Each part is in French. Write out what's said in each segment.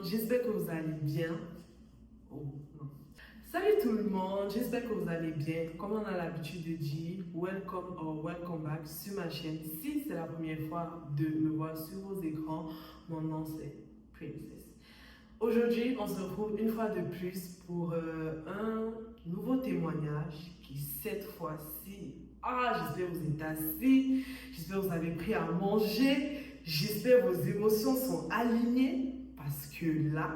j'espère que vous allez bien. Oh, non. Salut tout le monde, j'espère que vous allez bien. Comme on a l'habitude de dire, welcome or welcome back sur ma chaîne. Si c'est la première fois de me voir sur vos écrans, mon nom c'est Princess. Aujourd'hui, on se retrouve une fois de plus pour un nouveau témoignage qui cette fois-ci, j'espère que vous êtes assis, j'espère que vous avez pris à manger, j'espère que vos émotions sont alignées parce que là,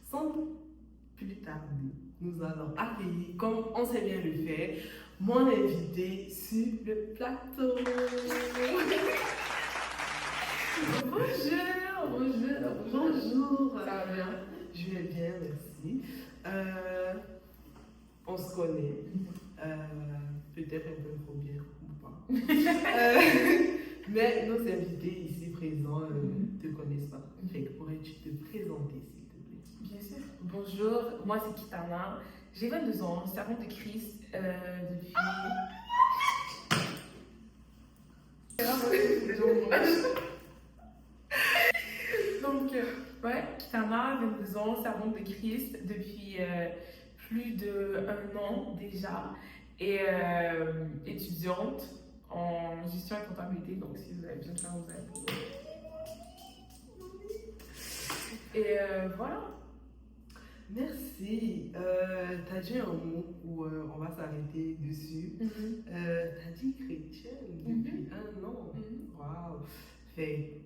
sans plus tarder, nous allons accueillir, comme on sait bien le faire, mon invité sur le plateau. Bonjour. Ça va bien? Je vais bien, merci. On se connaît, peut-être un peu trop bien ou pas. Mais nos invités ici présents ne te connaissent pas. Fait que pourrais-tu te présenter, s'il te plaît? Bien sûr. Bonjour, moi c'est Kitana. J'ai 22 ans, servante de Christ depuis. Donc, Kitana, 22 ans, servante de Christ depuis plus d'1 an déjà. Et étudiante en gestion et comptabilité. Donc, si vous avez besoin de ça, vous avez. Et voilà. Merci. Tu as dit un mot où on va s'arrêter dessus. Tu as dit chrétienne depuis 1 an. Waouh. Fait,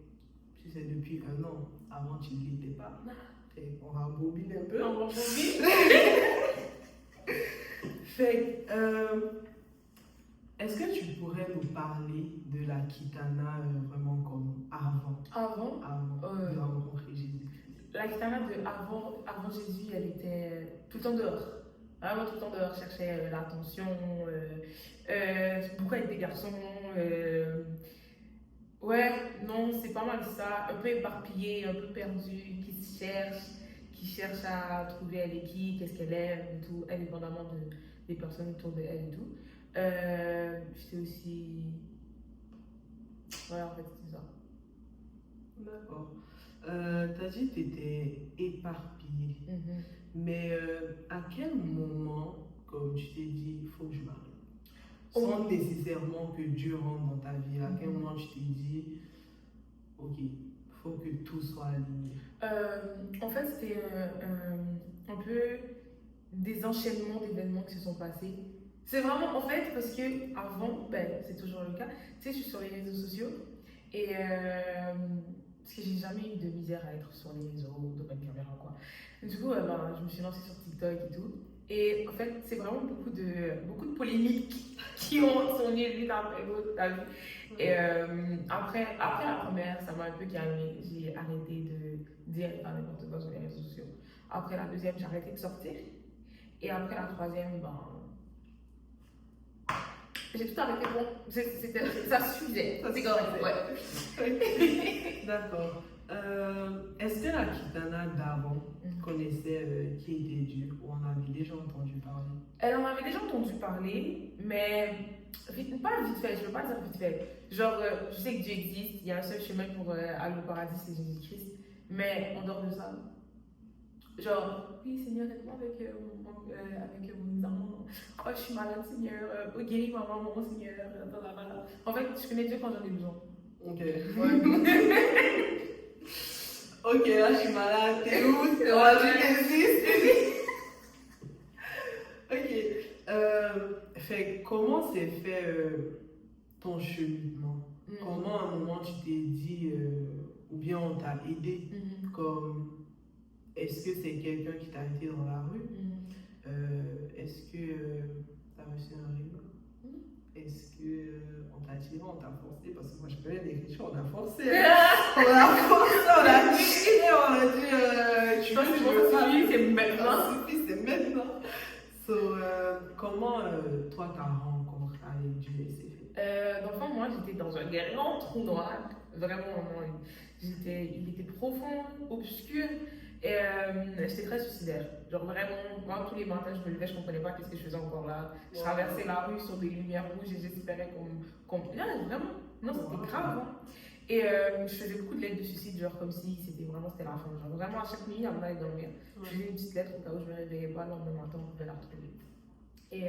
si c'est depuis 1 an, avant tu ne l'étais pas. Fait, on rembobine un peu. On rembobine. Fait, est-ce que tu pourrais nous parler de la Kitana vraiment comme avant de rencontrer Jésus-Christ? La Kitana de avant Jésus, elle était tout le temps dehors. Vraiment tout le temps dehors, cherchait l'attention, beaucoup avec des garçons. Ouais, non, c'est pas mal ça. Un peu éparpillée, un peu perdue, qui cherche à trouver elle est qui, qu'est-ce qu'elle aime et tout, indépendamment des personnes autour de elle et tout. J'étais aussi. Ouais, en fait, c'est ça. D'accord. T'as dit que tu étais éparpillée, mais à quel moment, comme tu t'es dit, il faut que je m'arrête? Sans nécessairement que Dieu rentre dans ta vie, à quel moment tu t'es dit, ok, il faut que tout soit aligné? En fait, c'était un peu des enchaînements d'événements qui se sont passés. C'est vraiment, en fait, parce que avant, c'est toujours le cas, tu sais, je suis sur les réseaux sociaux et parce que j'ai jamais eu de misère à être sur les réseaux, devant une caméra, quoi. Du coup, je me suis lancée sur TikTok et tout. Et en fait, c'est vraiment beaucoup de polémiques qui sont nées l'une après l'autre, t'as vu. Et après la première, ça m'a un peu calmée. J'ai arrêté de dire et faire n'importe quoi sur les réseaux sociaux. Après la deuxième, j'ai arrêté de sortir. Et après la troisième, j'ai tout arrêté. Bon, ça suffisait. Ça c'est correct. Ouais. D'accord. Est-ce que la Kitana d'avant connaissait qui était Dieu ou en avait déjà entendu parler? Elle en avait déjà entendu parler, mais pas vite fait, je ne veux pas dire vite fait. Genre, je sais que Dieu existe, il y a un seul chemin pour aller au paradis, c'est Jésus-Christ. Mais en dehors de ça, genre, oui Seigneur, aide-moi avec mon examen. Oh, je suis malade, Seigneur. Oh, guéris ma maman, Seigneur. Blablabla. En fait, je connais Dieu quand j'en ai besoin. Ok. Ouais. Ok, là je suis malade, t'es où? On va dire qu'elle existe. Ok. Fait, comment s'est fait ton cheminement? Comment à un moment tu t'es dit, ou bien on t'a aidé, comme, est-ce que c'est quelqu'un qui t'a arrêté dans la rue? Est-ce que t'as reçu un rime? Est-ce qu'on t'a tiré, on t'a forcé? Parce que moi je connais des chrétiens, on a forcé. On a forcé, on a tiré, on a dit tu veux pas, c'est maintenant. C'est maintenant. So, comment toi t'as rencontré avec Dieu et c'est fait? Dans le fond, moi j'étais dans un grand trou noir. Vraiment, il était profond, obscur. Et j'étais très suicidaire. Genre vraiment, moi tous les matins je me levais, je comprenais pas qu'est-ce que je faisais encore là. Je traversais la rue sur des lumières rouges et j'espérais qu'on. Non, vraiment, non, c'était grave. Hein. Et je faisais beaucoup de lettres de suicide, genre comme si c'était la fin. Genre vraiment à chaque nuit, avant d'aller dormir, je faisais une petite lettre au cas où je me réveillais pas, le lendemain matin, on pouvait la retrouver. Et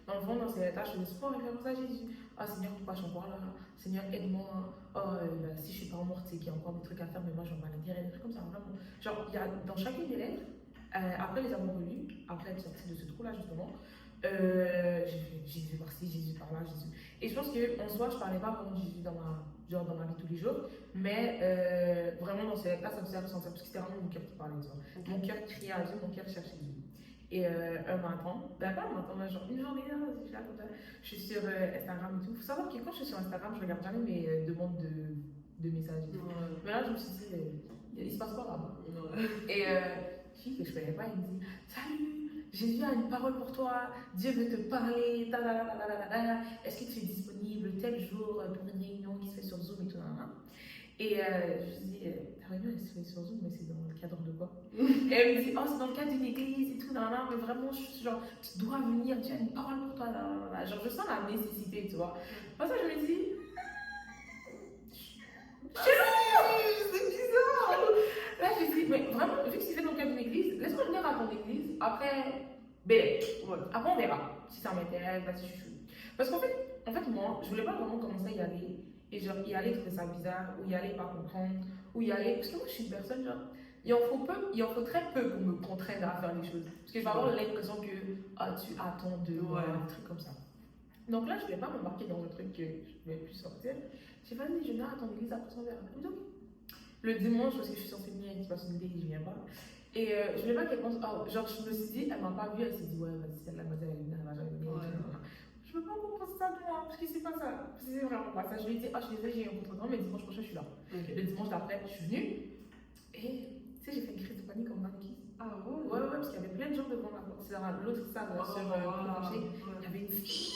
dans le fond, dans ces lettres, je faisais souvent référence à Jésus. Ah Seigneur, pourquoi je suis encore là? Seigneur, aide-moi. Oh, si je suis pas morte, c'est qu'il y a encore des trucs à faire, mais moi, je vais m'en des trucs comme ça, vraiment. Genre, il y a dans chacune des lettres, après les avoir relues, après être sortie de ce trou-là, justement, j'ai fait Jésus par-ci, Jésus par-là, Jésus. Et je pense qu'en soi, je parlais pas vraiment de Jésus dans ma vie tous les jours, mais vraiment dans ces lettres-là, ça me faisait ressentir, parce que c'était vraiment mon cœur qui parlait, tu vois. Mon cœur criait à Dieu, mon cœur cherchait Dieu. Et un matin, ben pas un matin, mais genre une journée, là, je suis sur Instagram et tout. Il faut savoir que quand je suis sur Instagram, je regarde jamais mes demandes de messages. Mais là, je me suis dit, il se passe quoi là-bas? Et fille que je connais pas, il me dit, salut, Jésus a une parole pour toi, Dieu veut te parler, est-ce que tu es disponible tel jour pour une réunion qui se fait sur Zoom et tout, Et je lui dis, ta réunion elle se fait sur Zoom, mais c'est dans le cadre de quoi? Et elle me dit, oh, c'est dans le cadre d'une église et tout, mais vraiment, genre, tu dois venir, tu as une parole pour toi, genre, je sens la nécessité, tu vois. Pour ça, je me dis, c'est bizarre! Là, je dis, mais vraiment, vu que c'est fait dans le cadre d'une église, laisse-moi venir à ton église, après, après on verra si ça m'intéresse, si je suis. Parce qu'en fait, moi, je voulais pas vraiment commencer à y aller. Et genre, y aller trouver ça bizarre, ou y aller pas comprendre, ou y aller. Parce que moi, je suis une personne, genre, il en faut très peu pour me contraindre à faire les choses. Parce que je vais avoir l'impression que tu attends de moi, un truc comme ça. Donc là, je ne vais pas m'embarquer dans le truc que je ne vais plus sortir. J'ai pas dit, je viens à ton église après son verre. Le dimanche, parce que je suis censée venir, il se passe une idée, je viens pas. Et je voulais pas qu'elle pense, genre, je me suis dit, elle m'a pas vue, elle s'est dit, ouais, vas-y, celle-là, elle va jamais venir. Je peux pas comprendre ça de moi, parce que c'est pas ça. C'est vraiment pas ça. Je lui ai dit, je suis désolée, j'ai eu un contre-temps, mais dimanche prochain, je suis là. Le dimanche d'après, je suis venue. Et tu sais, j'ai fait une crise de panique comme Nike. Ah ouais? Ouais, parce qu'il y avait plein de gens devant la porte. C'est dans l'autre salle, sur le marché. Il y avait une fille.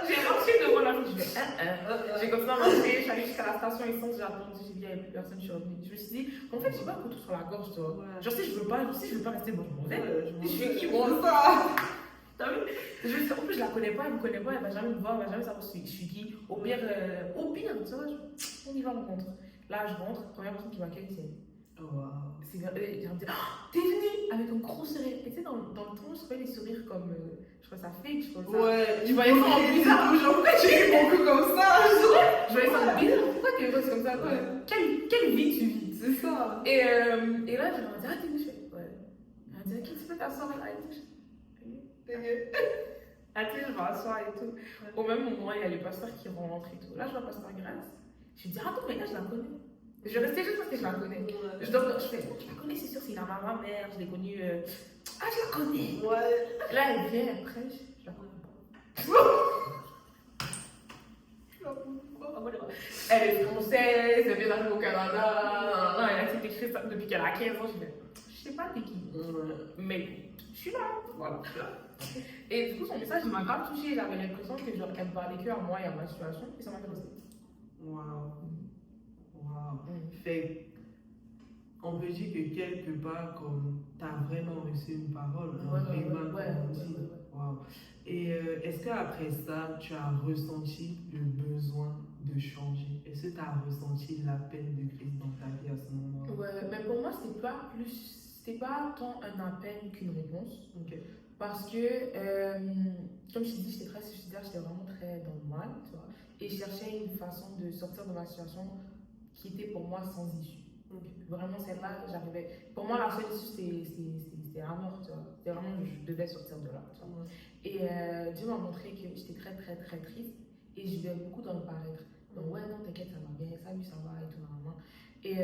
J'ai marché devant la fille. J'ai continué à marcher, je suis allée jusqu'à la station essence, j'ai attendu, j'ai dit, il n'y avait plus personne, je suis revenue. Je me suis dit, en fait, j'ai pas un couteau sur la gorge, tu vois. Genre, si je veux pas rester, moi, je m'en vais. Je suis qui, moi? T'as vu? En plus, je la connais pas, elle me connaît pas, elle va jamais me voir, elle va jamais savoir je suis qui. Au pire, tu vois, on y va, on rentre. Là, je rentre, première personne qui m'accueille, c'est. Oh, wow. C'est bien, t'es venue avec un gros sourire. Et tu sais, dans le temps, je trouvais les sourires comme. Je crois ça fake, je crois ça. Ouais, tu voyais ça en bizarre. Pourquoi tu es beaucoup comme ça? Je voyais ça en bizarre. Pourquoi tu es heureuse comme ça? Quelle vie tu vis? C'est ça. Et là, je me dis, t'es venue, je fais. Ouais. Elle me dit, qui tu peux t'asseoir là et tout. Attends, je vais asseoir et tout. Au même moment, il y a les pasteurs qui rentrent et tout. Là, je vois pasteur Grâce. Je me dis, attends, mais là, je la connais. Je vais rester juste parce que je la connais. Je fais, je la connais, c'est sûr, c'est ma mère, je l'ai connue. Je la connais. Ouais. Là, elle vient, elle prêche, je la connais pas. Elle est française, elle vient d'arriver au Canada. Elle a accepté Christ depuis qu'elle a 15 ans. Je sais pas t'es qui. Mais je suis là. Voilà. Et du coup, son message m'a grave touchée. J'avais l'impression que genre, elle me parlait que à moi et à ma situation. Et ça m'a intéressée. Waouh. Fait, on peut dire que quelque part, comme tu as vraiment reçu une parole, Wow. Et est-ce qu'après ça, tu as ressenti le besoin de changer? Est-ce que tu as ressenti l'appel de Christ dans ta vie à ce moment-là? Ouais, mais pour moi, c'était pas tant un appel qu'une réponse. Parce que, comme je t'ai dit, j'étais très suicidaire, j'étais vraiment très dans le mal, tu vois. Et je cherchais une façon de sortir de ma situation qui était pour moi sans issue. Vraiment, celle-là, j'arrivais. Pour moi, la seule issue, c'était la mort, tu vois. C'était vraiment, je devais sortir de là, tu vois. Et Dieu m'a montré que j'étais très, très, très triste et je vivais beaucoup dans le paraître. Donc, ouais, non, t'inquiète, ça va bien, salut, ça va, et tout, normalement. Et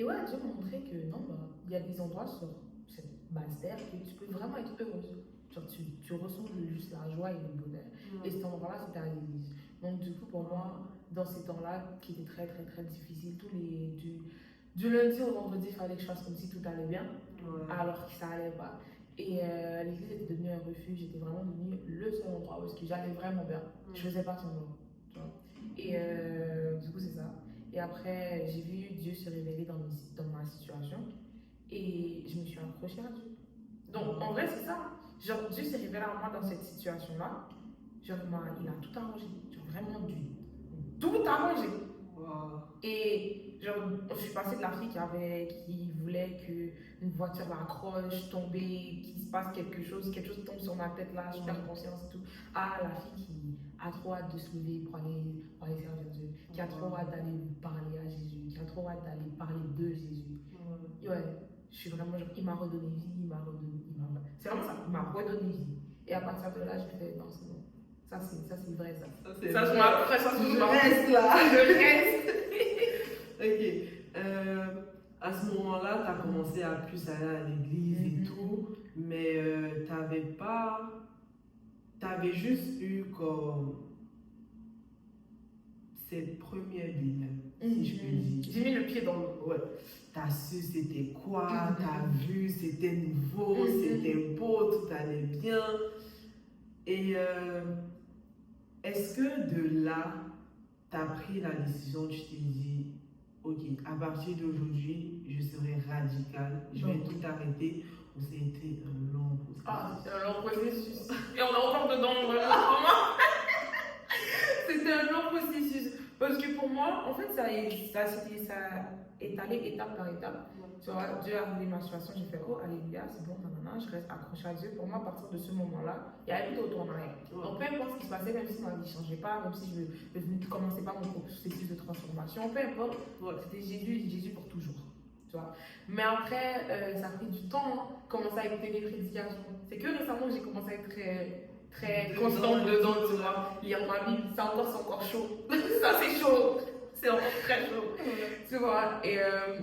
ouais, Dieu m'a montré que non, il y a des endroits sur cette base terre que tu peux vraiment être heureuse. Genre, tu ressens juste la joie et le bonheur. Et cet endroit-là, c'était à l'église. Donc, du coup, pour moi, dans ces temps-là, qui étaient très, très, très difficiles, du lundi au vendredi, il fallait que je fasse comme si tout allait bien, alors que ça allait pas. Et l'église était devenue un refuge, j'étais vraiment devenue le seul endroit où j'allais vraiment bien. Je faisais pas semblant. Et du coup, c'est ça. Et après, j'ai vu Dieu se révéler dans ma situation et je me suis accrochée à Dieu. Donc, en vrai, c'est ça. Genre, Dieu s'est révélé à moi dans cette situation-là Genre, il a tout arrangé. Genre, vraiment tout arrangé. Wow. Et genre, je suis passée de la fille qui voulait qu'une voiture l'accroche, tomber, qu'il se passe quelque chose tombe sur ma tête là, je perds conscience et tout, à la fille qui a trop hâte de se lever pour aller servir Dieu, qui a trop hâte d'aller parler à Jésus, qui a trop hâte d'aller parler de Jésus. Ouais, je suis vraiment genre, il m'a redonné vie, c'est vraiment ça, il m'a redonné vie. Et à partir de là, je fais, non, c'est bon. Ça, c'est vrai, ça. Ça, je reste là. Je reste. Ok. À ce moment-là, tu as commencé à plus aller à l'église et tout, mais t'avais juste eu comme cette première Bible, si je peux dire. J'ai mis le pied dans l'eau. Ouais. T'as su c'était quoi, t'as vu, c'était nouveau, c'était beau, tout allait bien. Et est-ce que de là, t'as pris la décision, tu t'es dit, ok, à partir d'aujourd'hui, je serai radical, je vais tout arrêter, ou c'était un long processus? Ah, c'est un long processus. Et on est encore dedans, vraiment. C'était un long processus. Parce que pour moi, en fait, ça est allé étape par étape. Tu vois, Dieu a réglé ma situation, j'ai fait, oh, alléluia, c'est bon, nanana, je reste accroché à Dieu. Pour moi, à partir de ce moment-là, il y avait plus de retour en arrière. Donc, peu importe ce qui se passait, même si ma vie ne changeait pas, même si je ne commençais pas mon processus de transformation, peu importe, c'était Jésus pour toujours. Tu vois. Mais après, ça a pris du temps, hein, commencer à écouter des prédications. C'est que récemment que j'ai commencé à être très constante dedans, tu vois. Lire ma Bible, c'est encore chaud. Ça, c'est chaud. C'est encore très chaud. Tu vois. Et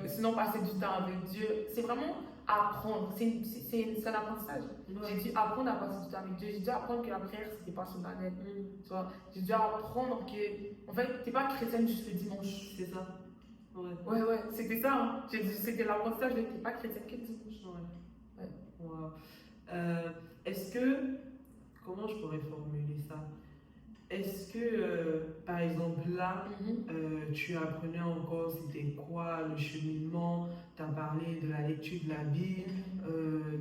sinon, passer du temps avec Dieu, c'est vraiment apprendre. C'est un apprentissage. J'ai dû apprendre à passer du temps avec Dieu. J'ai dû apprendre que la prière, c'était pas solennel. Tu vois. J'ai dû apprendre que, en fait, t'es pas chrétienne juste le dimanche. C'est ça. Ouais, c'était ça. Hein. C'était l'apprentissage de t'es pas chrétienne que le dimanche. Ouais. Wow. Est-ce que, comment je pourrais formuler ça? Est-ce que, par exemple, là, tu apprenais encore c'était quoi le cheminement, tu as parlé de la lecture de la Bible,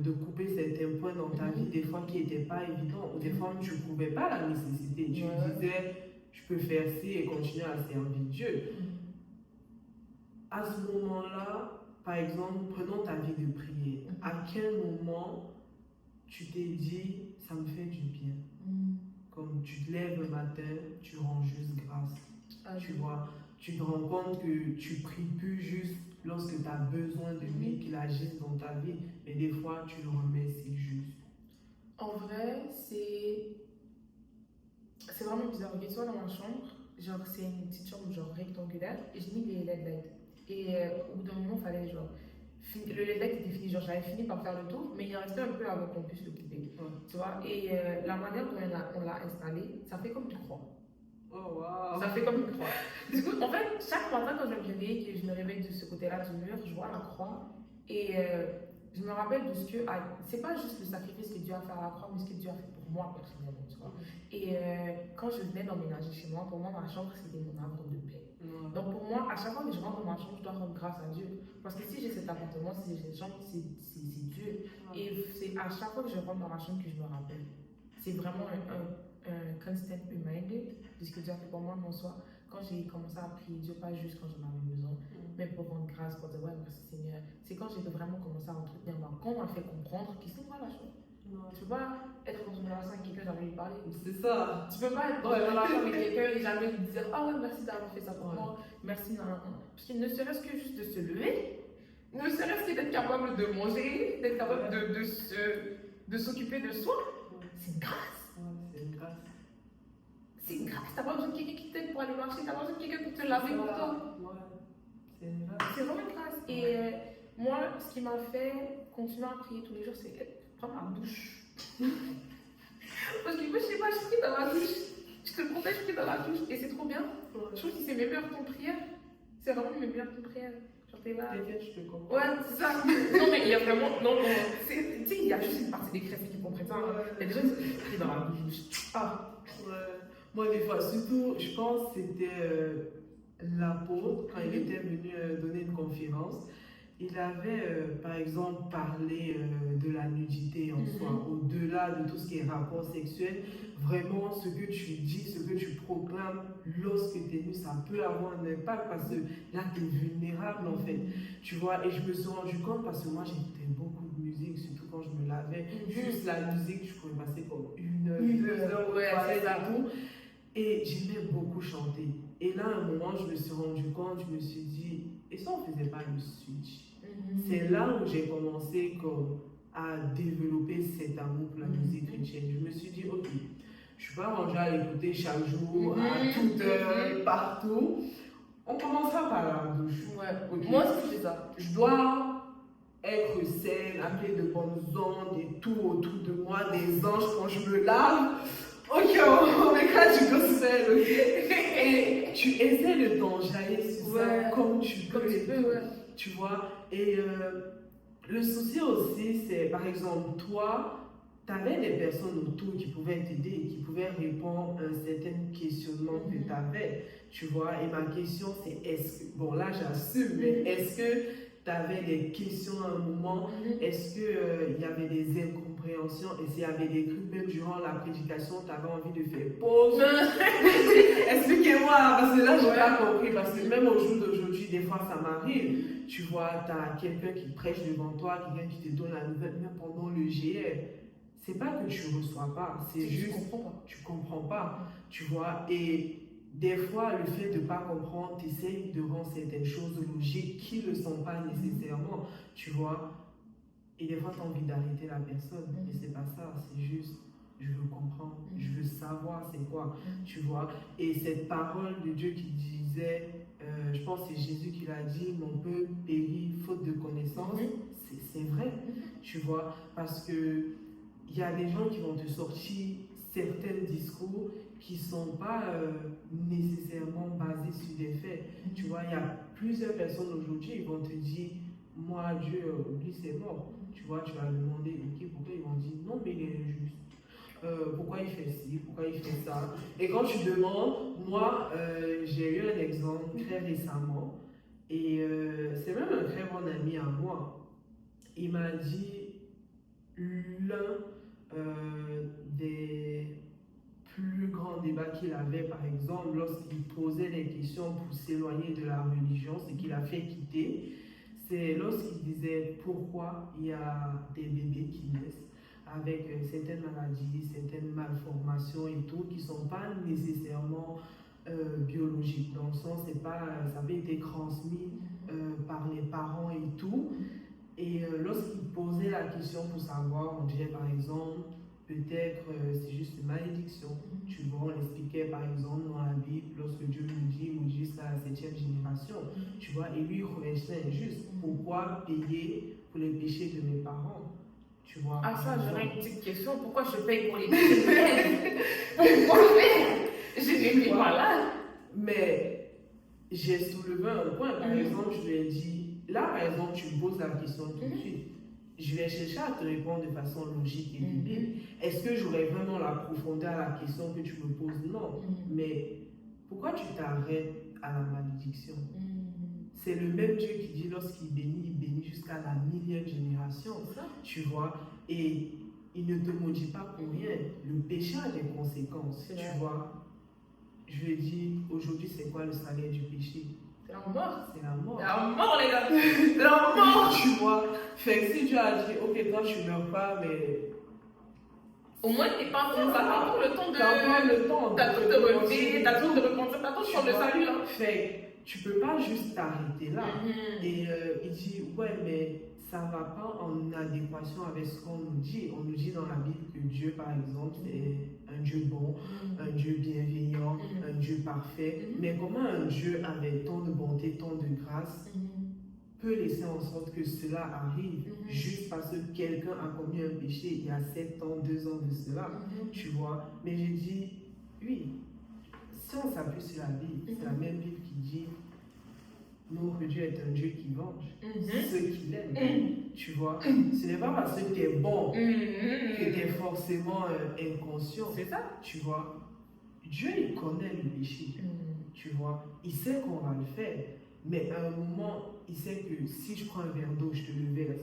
de couper certains points dans ta vie, des fois qui n'étaient pas évidents, ou des fois tu ne trouvais pas la nécessité. Tu disais, je peux faire ci et continuer à servir Dieu. À ce moment-là, par exemple, prenons ta vie de prière. À quel moment tu t'es dit, ça me fait du bien? Comme tu te lèves le matin, tu rends juste grâce. Tu vois, tu te rends compte que tu pries plus juste lorsque tu as besoin de lui, qu'il agisse dans ta vie, mais des fois tu le remercies juste. En vrai, c'est vraiment bizarre. Ok, toi dans ma chambre, genre c'est une petite chambre genre rectangulaire, et j'ai mis les LED lights. Et au bout d'un moment, il fallait genre. Le LED light était fini, genre j'avais fini par faire le tour, mais il restait un peu avant qu'on puisse le couper. Tu vois, et la manière dont on l'a installé, ça fait comme une croix. Oh wow! Ça fait comme une croix. Du coup, en fait, chaque matin quand je me réveille, que je me réveille de ce côté-là du mur, je vois la croix et je me rappelle de ce que. C'est pas juste le sacrifice que Dieu a fait à la croix, mais ce que Dieu a fait pour moi personnellement, tu vois. Et quand je venais d'emménager chez moi, pour moi, ma chambre c'était mon havre de paix. Donc pour moi, à chaque fois que je rentre dans ma chambre, je dois rendre grâce à Dieu. Parce que si j'ai cet appartement, si j'ai cette chambre, c'est Dieu. Et c'est à chaque fois que je rentre dans ma chambre que je me rappelle. C'est vraiment un constant reminder de ce que Dieu a fait pour moi, non soit quand j'ai commencé à prier Dieu, pas juste quand j'en avais besoin, mais pour rendre grâce, pour dire ouais, merci Seigneur. C'est quand j'ai vraiment commencé à entretenir ma quand on m'a fait comprendre que c'est moi la chose. Tu peux pas être dans une relation avec quelqu'un, jamais lui parler. C'est ça. Tu peux pas être dans une relation avec quelqu'un et jamais lui dire ah ouais, merci d'avoir fait ça pour moi, merci, non. Parce qu'il ne serait-ce que juste de se lever, ne serait-ce que d'être capable de manger, d'être capable de s'occuper de soi, c'est une grâce. C'est une grâce. C'est une grâce. T'as pas besoin de quelqu'un qui t'aide pour aller marcher, t'as pas besoin de quelqu'un pour te laver pour toi. C'est une grâce. C'est vraiment une grâce. Et moi, ce qui m'a fait continuer à prier tous les jours, c'est prendre ma douche. Parce que moi, je sais pas, je prie dans la douche. Je te protège, je prie dans la douche. Et c'est trop bien. Je trouve que c'est mes meilleurs temps de prière. C'est vraiment mes meilleurs temps de prière. Genre, t'es là. Je te comprends. Ouais, c'est ça. Non, mais il y a vraiment. Non. Tu sais, il y a juste une partie des chrétiens qui comprennent ça. Il y a des gens qui prient dans la douche. Ah. Ouais. Moi, des fois, surtout, je pense que c'était l'apôtre, quand il était venu donner une conférence. Il avait, par exemple, parlé de la nudité en soi, au-delà de tout ce qui est rapport sexuel. Vraiment, ce que tu dis, ce que tu proclames lorsque tu es nu, ça peut avoir un impact parce que là, tu es vulnérable en fait. Tu vois, et je me suis rendu compte parce que moi, j'écoutais beaucoup de musique, surtout quand je me lavais. Juste la musique, je pouvais passer comme 1 heure, 2 heures, Ouais, toilette c'est ça. et tout. Et j'aimais beaucoup chanter. Et là, à un moment, je me suis rendu compte, je me suis dit, et ça, on ne faisait pas le switch. C'est là où j'ai commencé comme, à développer cet amour pour la musique chrétienne. Je me suis dit, ok, je ne suis pas rendue à l'écouter chaque jour, à toute heure, partout. On commencera par la douche. Ouais. Ok. Moi aussi, je fais ça. Je dois être saine, appeler de bonnes ondes et tout autour de moi, des anges quand je me lave. Ok, on éclate du gospel, ok. Et tu essaies de t'enjailler sur ça comme tu peux. Comme tu peux, ouais. Tu vois. Et le souci aussi, c'est par exemple, toi, tu avais des personnes autour qui pouvaient t'aider, qui pouvaient répondre à un certain questionnement que tu avais. Tu vois. Et ma question, c'est est-ce que, bon là j'assume, mais est-ce que tu avais des questions à un moment? Est-ce qu'il y avait des incompréhensions? Et s'il y avait des trucs, même durant la prédication, tu avais envie de faire pause? Expliquez-moi, parce que là, je n'ai pas compris. Parce que même au jour d'aujourd'hui, des fois, ça m'arrive. Tu vois, tu as quelqu'un qui prêche devant toi, quelqu'un qui te donne la nouvelle, même pendant le GR. C'est pas que tu ne reçois pas, c'est juste tu comprends pas. Tu vois, et des fois, le fait de ne pas comprendre, tu essaies de rendre certaines choses logiques qui ne le sont pas nécessairement, tu vois. Et des fois, tu as envie d'arrêter la personne, mais c'est pas ça, c'est juste, je veux comprendre, je veux savoir c'est quoi, tu vois. Et cette parole de Dieu qui disait, je pense que c'est Jésus qui l'a dit, mon peuple périt faute de connaissance, c'est vrai, tu vois, parce que il y a des gens qui vont te sortir certains discours qui ne sont pas nécessairement basés sur des faits. Tu vois, il y a plusieurs personnes aujourd'hui, ils vont te dire, moi, Dieu, lui, c'est mort. Tu vois, tu vas demander, ok, pourquoi ils vont dire, non, mais il est injuste. Pourquoi il fait ci, pourquoi il fait ça. Et quand tu demandes, moi, j'ai eu un exemple très récemment, et c'est même un très bon ami à moi. Il m'a dit, l'un des plus grands débats qu'il avait, par exemple, lorsqu'il posait des questions pour s'éloigner de la religion, ce qu'il a fait quitter, c'est lorsqu'il disait pourquoi il y a des bébés qui naissent avec certaines maladies, certaines malformations et tout, qui ne sont pas nécessairement biologiques, dans le sens, c'est pas, ça avait été transmis par les parents et tout. Et lorsqu'il posait la question pour savoir, on dirait par exemple, peut-être c'est juste une malédiction. Tu vois, on expliquait par exemple dans la Bible, lorsque Dieu nous dit jusqu'à la 7e génération, tu vois, et lui il trouvait ça injuste. Pourquoi payer pour les péchés de mes parents? Tu vois. Ah ça, j'aurais une petite question. Pourquoi je paye pour les péchés? Pourquoi faire? Je n'ai pas là. Mais j'ai soulevé un point, par exemple, je lui ai dit, là, par exemple, tu me poses la question tout de suite. Je vais chercher à te répondre de façon logique et biblique. Est-ce que j'aurais vraiment la profondeur à la question que tu me poses? Non. Mais pourquoi tu t'arrêtes à la malédiction? C'est le même Dieu qui dit lorsqu'il bénit jusqu'à la 1000e génération. Tu vois? Et il ne te maudit pas pour rien. Le péché a des conséquences. Tu vois? Je lui ai dit, aujourd'hui, c'est quoi le salaire du péché? C'est la mort. C'est la mort. La mort, les gars. C'est la mort, tu vois. Fait que si tu as dit, ok, toi, tu meurs pas, mais. Au moins, t'es pas comme ça. T'as toujours le temps de. T'as pas le temps. T'as tout de relever, t'as tout de repentir, t'as tout de changer le salut, là. Fait tu peux pas juste t'arrêter là. Et il dit, ouais, mais ça ne va pas en adéquation avec ce qu'on nous dit. On nous dit dans la Bible que Dieu, par exemple, est un Dieu bon, un Dieu bienveillant, un Dieu parfait. Mais comment un Dieu avec tant de bonté, tant de grâce peut laisser en sorte que cela arrive juste parce que quelqu'un a commis un péché il y a 7 ans, 2 ans de cela, tu vois. Mais j'ai dit, oui, si on s'appuie sur la Bible, c'est la même Bible qui dit notre Dieu est un Dieu qui venge ceux qui l'aiment, tu vois. Ce n'est pas parce que tu es bon que tu es forcément inconscient, c'est ça, tu vois. Dieu, il connaît le péché, tu vois. Il sait qu'on va le faire. Mais à un moment, il sait que si je prends un verre d'eau, je te le verse,